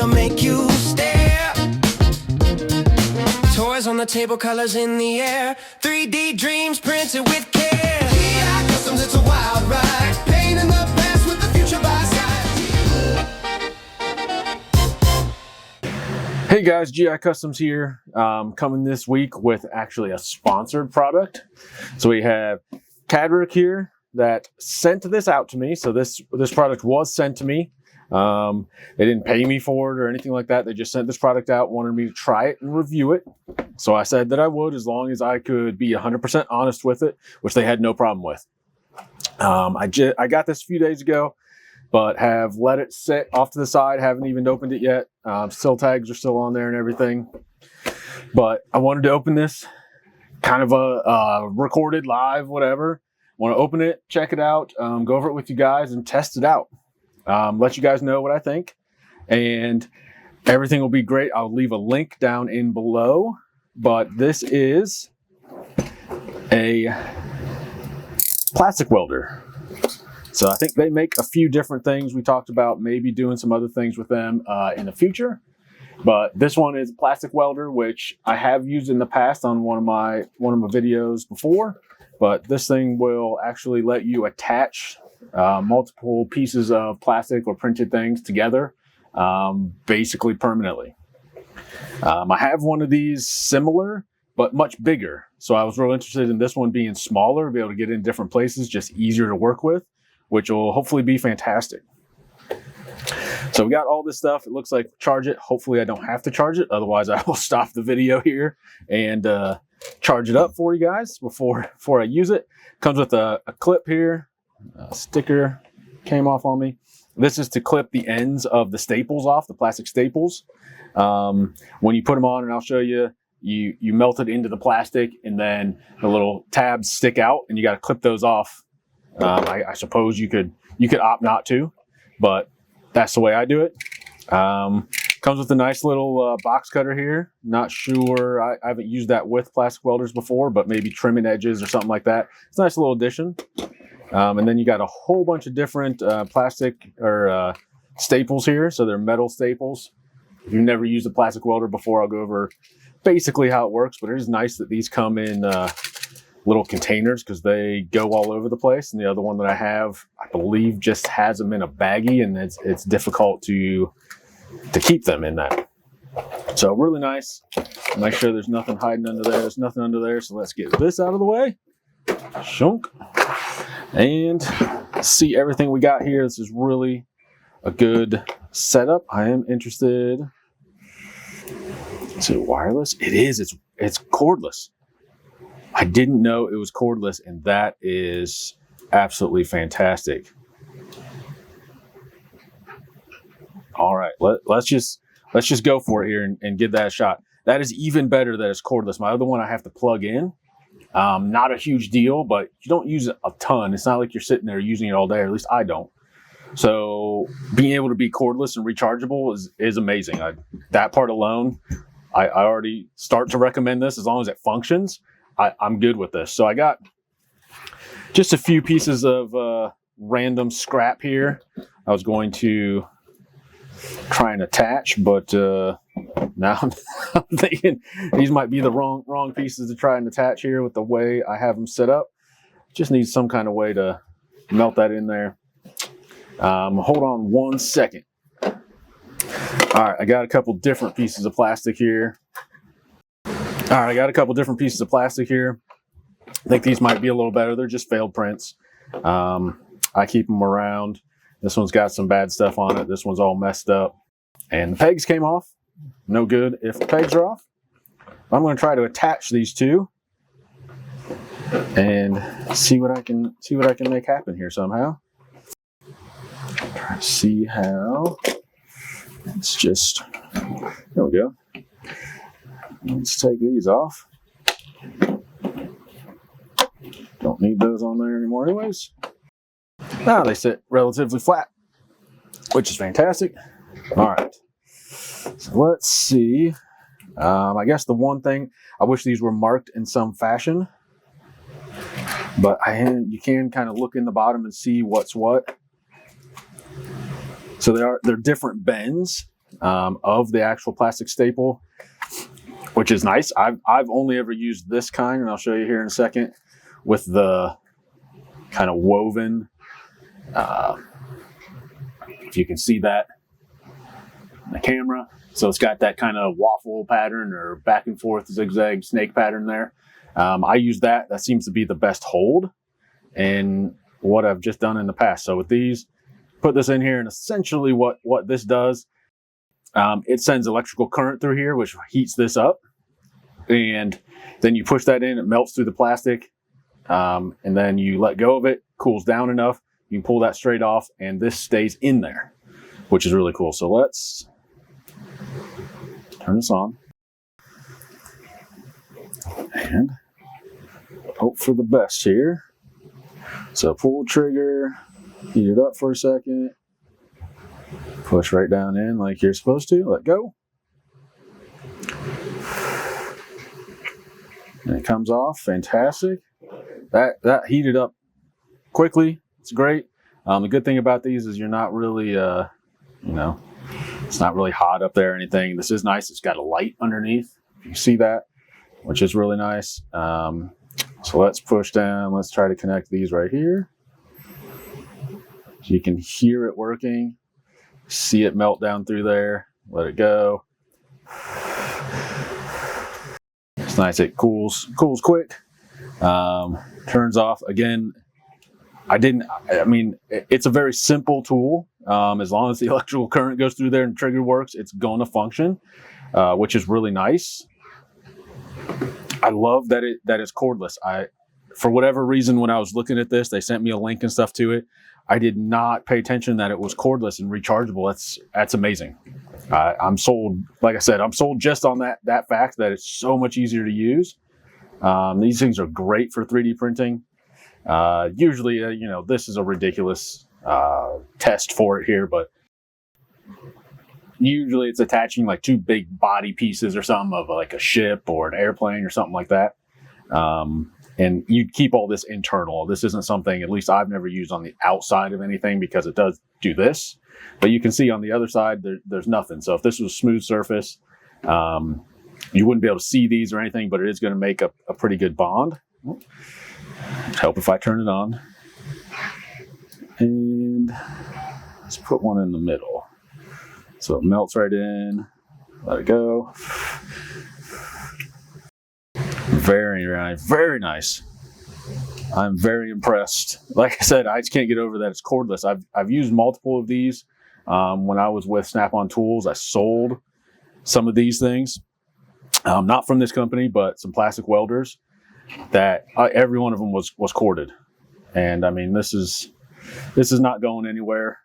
it'll make you stare. Toys on the table, colors in the air, 3D dreams printed with care. GI Customs, it's a wild ride, painting the past with the future by side. Hey guys, GI Customs here, coming this week with actually a sponsored product. So we have Katerk here that sent this out to me. So this product was sent to me. They didn't pay me for it or anything like that. They just sent this product out, wanted me to try it and review it. So I said that I would, as long as I could be 100% honest with it, which they had no problem with. I got this a few days ago, but have let it sit off to the side. Haven't even opened it yet. Still tags are still on there and everything. But I wanted to open this, kind of a recorded live, whatever. Want to open it, check it out, go over it with you guys and test it out. Let you guys know what I think, and everything will be great. I'll leave a link down in below, but this is a plastic welder. So I think they make a few different things. We talked about maybe doing some other things with them in the future, but this one is a plastic welder, which I have used in the past on one of my videos before. But this thing will actually let you attach multiple pieces of plastic or printed things together, basically permanently. I have one of these similar, but much bigger. So I was real interested in this one being smaller, be able to get in different places, just easier to work with, which will hopefully be fantastic. So we got all this stuff. It looks like charge it. Hopefully I don't have to charge it. Otherwise I will stop the video here and charge it up for you guys before I use it. Comes with a clip here. A sticker came off on me. This is to clip the ends of the staples off, the plastic staples. When you put them on, and I'll show you, you melt it into the plastic, and then the little tabs stick out, and you got to clip those off. I suppose you could opt not to, but that's the way I do it. Comes with a nice little box cutter here. Not sure, I haven't used that with plastic welders before, but maybe trimming edges or something like that. It's a nice little addition. And then you got a whole bunch of different plastic or staples here. So they're metal staples. If you've never used a plastic welder before, I'll go over basically how it works. But it is nice that these come in little containers because they go all over the place. And the other one that I have, I believe, just has them in a baggie, and it's difficult to keep them in that. So really nice. Make sure there's nothing hiding under there. There's nothing under there. So let's get this out of the way. Shunk. And see everything we got here. This is really a good setup. I am interested. Is it wireless? It is. It's cordless. I didn't know it was cordless, and that is absolutely fantastic. All right, let's just go for it here and give that a shot. That is even better that it's cordless. My other one I have to plug in. Not a huge deal, but you don't use it a ton. It's not like you're sitting there using it all day, or at least I don't. So being able to be cordless and rechargeable is amazing. That part alone, I already start to recommend this. As long as it functions, I'm good with this. So I got just a few pieces of random scrap here. I was going to try and attach, but now I'm thinking these might be the wrong pieces to try and attach here with the way I have them set up. Just need some kind of way to melt that in there. Hold on one second. All right, I got a couple different pieces of plastic here. All right, I got a couple different pieces of plastic here. I think these might be a little better. They're just failed prints. I keep them around. This one's got some bad stuff on it. This one's all messed up. And the pegs came off. No good if the pegs are off. I'm going to try to attach these two and see what I can make happen here somehow. Try to see how. It's just, there we go. Let's take these off. Don't need those on there anymore anyways. Now they sit relatively flat, which is fantastic. All right, so let's see. I guess the one thing, I wish these were marked in some fashion, but you can kind of look in the bottom and see what's what. So they're different bends. of the actual plastic staple, which is nice. I've only ever used this kind, and I'll show you here in a second, with the kind of woven, if you can see that in the camera. So it's got that kind of waffle pattern or back and forth zigzag snake pattern there. I use that. That seems to be the best hold in what I've just done in the past. So with these, put this in here, and essentially what this does, it sends electrical current through here, which heats this up, and then you push that in, it melts through the plastic, and then you let go of it, cools down enough, you can pull that straight off, and this stays in there, which is really cool. So let's turn this on and hope for the best here. So pull trigger, heat it up for a second, push right down in like you're supposed to, let go. And it comes off, fantastic. That heated up quickly, it's great. The good thing about these is you're not really, it's not really hot up there or anything. This is nice, it's got a light underneath, you see that, which is really nice. So let's push down, let's try to connect these right here. So you can hear it working, see it melt down through there, let it go. It's nice, it cools quick, turns off. Again, it's a very simple tool. As long as the electrical current goes through there and trigger works, it's going to function, which is really nice. I love that it's cordless. For whatever reason, when I was looking at this, they sent me a link and stuff to it. I did not pay attention that it was cordless and rechargeable. That's amazing. I'm sold. Like I said, I'm sold just on that fact that it's so much easier to use. These things are great for 3D printing. Usually, this is a ridiculous test for it here, but usually it's attaching like two big body pieces or something of like a ship or an airplane or something like that. And you keep all this internal. This isn't something, at least I've never used on the outside of anything, because it does do this. But you can see on the other side, there's nothing. So if this was a smooth surface, you wouldn't be able to see these or anything, but it is going to make a pretty good bond. Help if I turn it on. And let's put one in the middle. So it melts right in. Let it go. Very nice. Very nice. I'm very impressed. Like I said, I just can't get over that it's cordless. I've used multiple of these. When I was with Snap-on Tools, I sold some of these things. Not from this company, but some plastic welders that every one of them was corded. And I mean, this is not going anywhere.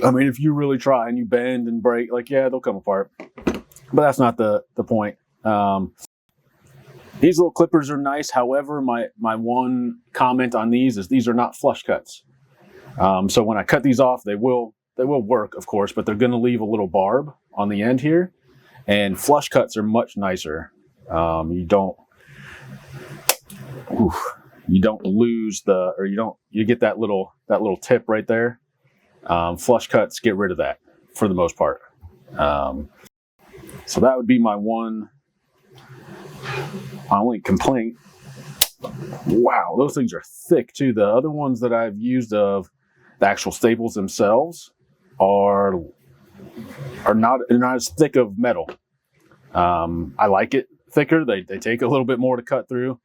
I mean, if you really try and you bend and break, like, yeah, they'll come apart. But that's not the point. These little clippers are nice. However, my one comment on these is these are not flush cuts. So when I cut these off, they will work, of course, but they're going to leave a little barb on the end here. And flush cuts are much nicer. You don't lose you get that little tip right there. Flush cuts get rid of that for the most part. So that would be my only complaint. Wow, those things are thick too. The other ones that I've used of the actual staples themselves are not as thick of metal. I like it thicker. They take a little bit more to cut through.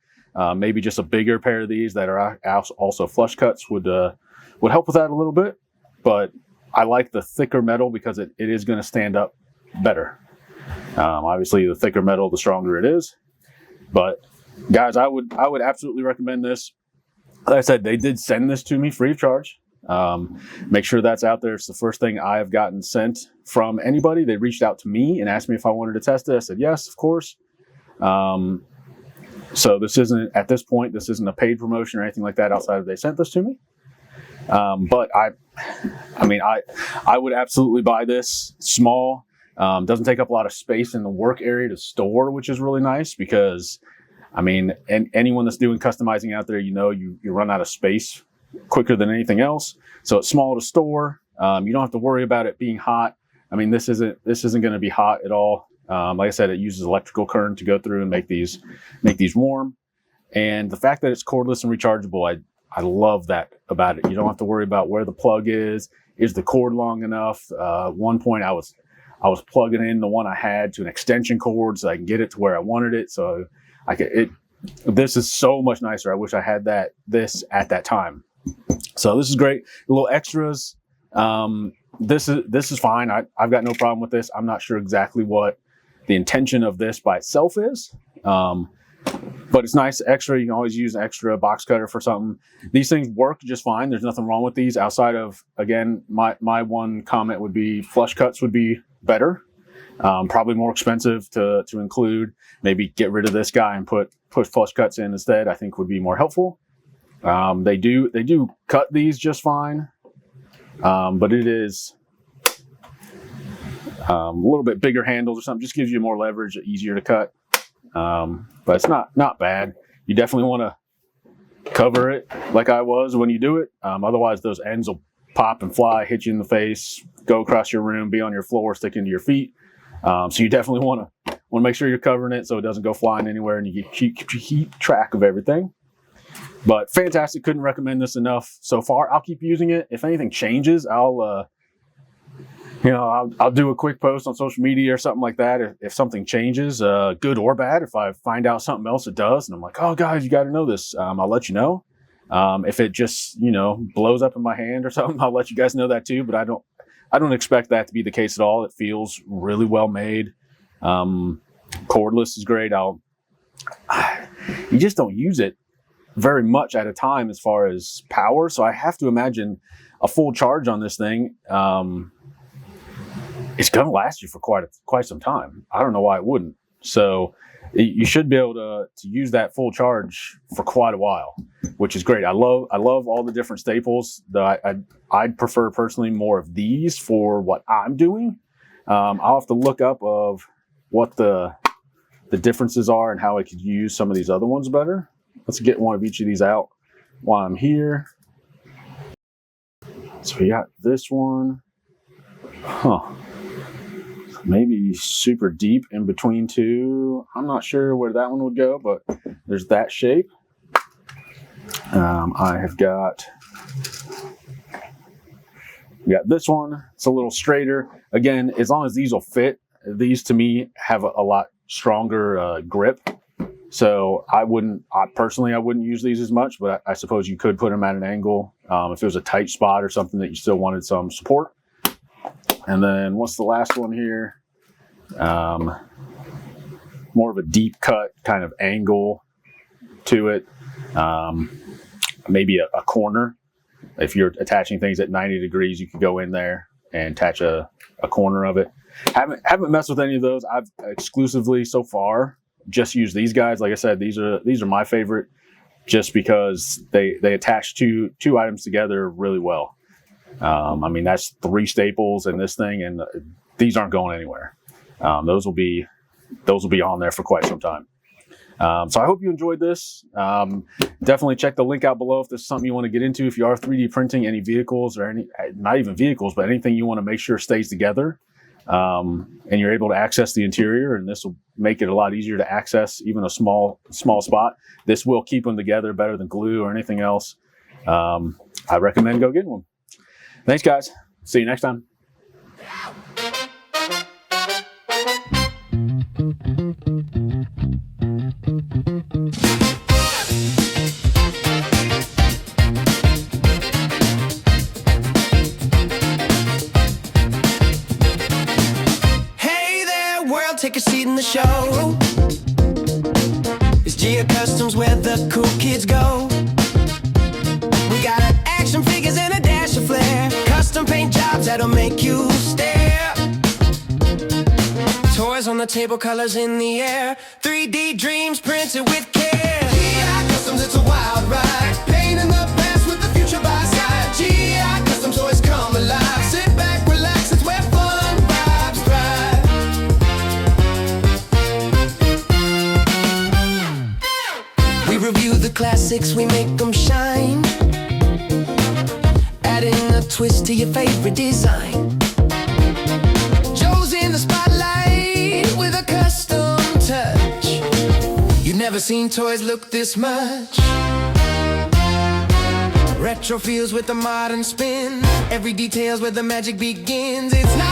Maybe just a bigger pair of these that are also flush cuts would help with that a little bit. But I like the thicker metal because it is going to stand up better. Obviously, the thicker metal, the stronger it is. But guys, I would absolutely recommend this. Like I said, they did send this to me free of charge. Make sure that's out there. It's the first thing I have gotten sent from anybody. They reached out to me and asked me if I wanted to test it. I said yes, of course. So this isn't, at this point, this isn't a paid promotion or anything like that outside of they sent this to me. But I would absolutely buy this. It's small. Doesn't take up a lot of space in the work area to store, which is really nice because, and anyone that's doing customizing out there, you run out of space quicker than anything else. So it's small to store. You don't have to worry about it being hot. I mean, this isn't going to be hot at all. Like I said, it uses electrical current to go through and make these warm. And the fact that it's cordless and rechargeable, I love that about it. You don't have to worry about where the plug is. Is the cord long enough? One point I was plugging in the one I had to an extension cord so I can get it to where I wanted it. So this is so much nicer. I wish I had this at that time. So this is great. A little extras. This is fine. I've got no problem with this. I'm not sure exactly what the intention of this by itself is. But it's nice extra. You can always use an extra box cutter for something. These things work just fine. There's nothing wrong with these outside of, again, my one comment would be flush cuts would be better. Probably more expensive to include. Maybe get rid of this guy and put flush cuts in instead, I think would be more helpful. They do cut these just fine. But it is a little bit bigger handles or something. Just gives you more leverage, easier to cut. But it's not bad. You definitely want to cover it like I was when you do it. Otherwise, those ends will pop and fly, hit you in the face, go across your room, be on your floor, stick into your feet. So you definitely want to make sure you're covering it so it doesn't go flying anywhere, and you keep track of everything. But fantastic. Couldn't recommend this enough so far. I'll keep using it. If anything changes, I'll do a quick post on social media or something like that. If something changes, good or bad, if I find out something else it does, and I'm like, oh guys, you got to know this, I'll let you know. If it just, blows up in my hand or something, I'll let you guys know that too. But I don't expect that to be the case at all. It feels really well made. Cordless is great. You just don't use it very much at a time as far as power. So I have to imagine a full charge on this thing. It's going to last you for quite some time. I don't know why it wouldn't. So you should be able to use that full charge for quite a while, which is great. I love all the different staples. I'd prefer personally more of these for what I'm doing. I'll have to look up of what the differences are and how I could use some of these other ones better. Let's get one of each of these out while I'm here. So we got this one. Maybe super deep in between two. I'm not sure where that one would go, but there's that shape. I have got this one. It's a little straighter. Again, as long as these will fit, these to me have a lot stronger grip. So I personally wouldn't use these as much, but I suppose you could put them at an angle if it was a tight spot or something that you still wanted some support. And then what's the last one here? More of a deep cut kind of angle to it. Maybe a corner. If you're attaching things at 90 degrees, you could go in there and attach a corner of it. Haven't messed with any of those. I've exclusively so far just used these guys. Like I said, these are my favorite just because they attach two items together really well. I mean, that's 3 staples in this thing, and these aren't going anywhere. Those will be on there for quite some time. So I hope you enjoyed this. Definitely check the link out below if this is something you want to get into. If you are 3D printing any vehicles or not even vehicles, but anything you want to make sure stays together, and you're able to access the interior, and this will make it a lot easier to access even a small spot. This will keep them together better than glue or anything else. I recommend go getting one. Thanks, guys. See you next time. Hey there, world, take a seat in the show. It's Gia Customs where the cool kids go. We got action figures and a dash of flair, custom paint jobs that'll make you stare. Toys on the table, colors in the air, 3D dreams printed with care. GI Customs, it's a wild ride, painting the past with the future by side. GI Custom toys come alive. Sit back, relax, it's where fun vibes thrive. We review the classics, we make them shine, adding a twist to your favorite design. seen toys look this much. Retro feels with a modern spin. Every detail's where the magic begins. It's not just